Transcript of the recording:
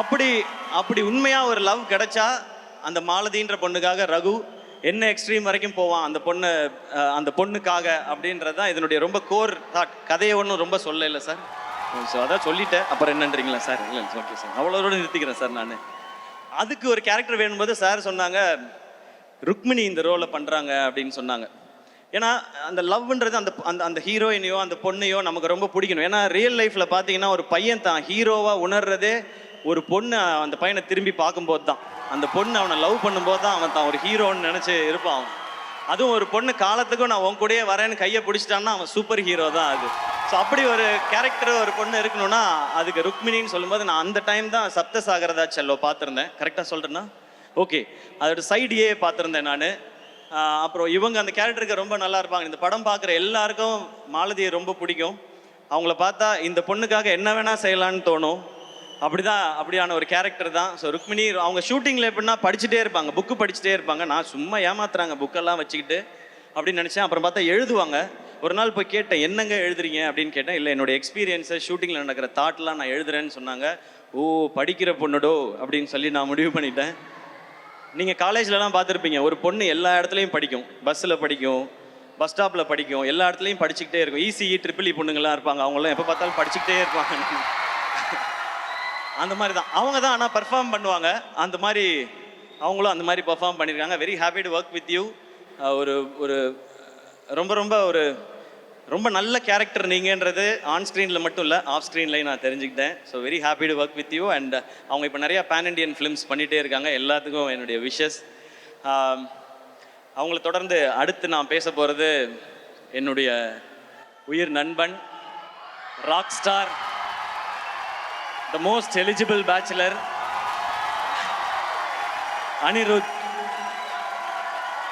அப்படி அப்படி உண்மையாக ஒரு லவ் கிடைச்சா அந்த மாலதின்ற பொண்ணுக்காக ரகு என்ன எக்ஸ்ட்ரீம் வரைக்கும் போவான் அந்த பொண்ணுக்காக அப்படின்றது தான் இதனுடைய ரொம்ப கோர் தாட். கதையை ஒன்றும் ரொம்ப சொல்ல இல்லை சார். ஸோ அதான் சொல்லிட்டேன், அப்புறம் என்னன்றீங்களா சார்? இல்லை ஓகே சார், அவ்வளோட நிறுத்திக்கிறேன் சார். நான் அதுக்கு ஒரு கேரக்டர் வேணும்போது சார் சொன்னாங்க ருக்மிணி இந்த ரோலை பண்ணுறாங்க அப்படின்னு சொன்னாங்க. ஏன்னா அந்த லவ்ன்றது அந்த அந்த அந்த ஹீரோயினையோ அந்த பொண்ணையோ நமக்கு ரொம்ப பிடிக்கணும். ஏன்னா ரியல் லைஃப்பில் பார்த்தீங்கன்னா ஒரு பையன் தான் ஹீரோவாக உணர்றதே ஒரு பொண்ணு அந்த பையனை திரும்பி பார்க்கும்போது தான். அந்த பொண்ணு அவனை லவ் பண்ணும்போது தான் அவன் தான் ஒரு ஹீரோன்னு நினச்சி இருப்பான் அவன். அதுவும் ஒரு பொண்ணு காலத்துக்கும் நான் உன் கூடயே வரேன்னு கையை பிடிச்சிட்டான்னா அவன் சூப்பர் ஹீரோ தான் அது. ஸோ அப்படி ஒரு கேரக்டர் ஒரு பொண்ணு இருக்கணும்னா அதுக்கு ருக்மிணின்னு சொல்லும்போது நான் அந்த டைம் தான் சப்தசாகரதா செல்லோ பார்த்துருந்தேன். கரெக்டாக சொல்கிறேன்னா ஓகே, அதோட சைடியே பார்த்துருந்தேன் நான். அப்புறம் இவங்க அந்த கேரக்டருக்கு ரொம்ப நல்லா இருப்பாங்க. இந்த படம் பார்க்குற எல்லாருக்கும் மாலதியை ரொம்ப பிடிக்கும். அவங்கள பார்த்தா இந்த பொண்ணுக்காக என்ன வேணால் செய்யலான்னு தோணும். அப்படியான ஒரு கேரக்டர் தான். ஸோ ருக்மிணி அவங்க ஷூட்டிங்கில் எப்படின்னா படிச்சுட்டே இருப்பாங்க, புக்கு படிச்சுட்டே இருப்பாங்க. நான் சும்மா ஏமாத்துறாங்க புக்கெல்லாம் வச்சுக்கிட்டு அப்படின்னு நினச்சேன். அப்புறம் பார்த்தா எழுதுவாங்க. ஒரு நாள் போய் கேட்டேன், என்னங்க எழுதுறீங்க அப்படின்னு கேட்டேன். இல்லை என்னோடய எக்ஸ்பீரியன்ஸை ஷூட்டிங்கில் நடக்கிற தாட்லாம் நான் எழுதுறேன்னு சொன்னாங்க. ஓ படிக்கிற பொண்ணுடோ அப்படின்னு சொல்லி நான் முடிவு பண்ணிட்டேன். நீங்கள் காலேஜ்லலாம் பார்த்துருப்பீங்க, ஒரு பொண்ணு எல்லா இடத்துலையும் படிக்கும். பஸ்ஸில் படிக்கும், பஸ் ஸ்டாப்பில் படிக்கும், எல்லா இடத்துலையும் படிச்சுக்கிட்டே இருக்கும். இசிஇ ட்ரிபிள் இ பொண்ணுங்கள்லாம் இருப்பாங்க, அவங்களாம் எப்போ பார்த்தாலும் படிச்சுக்கிட்டே இருப்பாங்க. அந்த மாதிரி தான் அவங்க தான். ஆனால் பர்ஃபார்ம் பண்ணுவாங்க அந்த மாதிரி. அவங்களும் அந்த மாதிரி பர்ஃபார்ம் பண்ணியிருக்காங்க. Very happy to work with you. ஒரு ஒரு ரொம்ப ரொம்ப ஒரு ரொம்ப நல்ல கேரக்டர் நீங்கன்றது ஆன் ஸ்க்ரீனில் மட்டும் இல்லை, ஆஃப் ஸ்க்ரீன்லேயும் நான் தெரிஞ்சுக்கிட்டேன். So very happy to work with you. And அவங்க இப்போ நிறையா பேன் இண்டியன் ஃபிலிம்ஸ் பண்ணிகிட்டே இருக்காங்க. எல்லாத்துக்கும் என்னுடைய விஷஸ். அவங்கள தொடர்ந்து அடுத்து நான் பேச போகிறது என்னுடைய உயிர் நண்பன், rock star, the most eligible bachelor, Anirudh.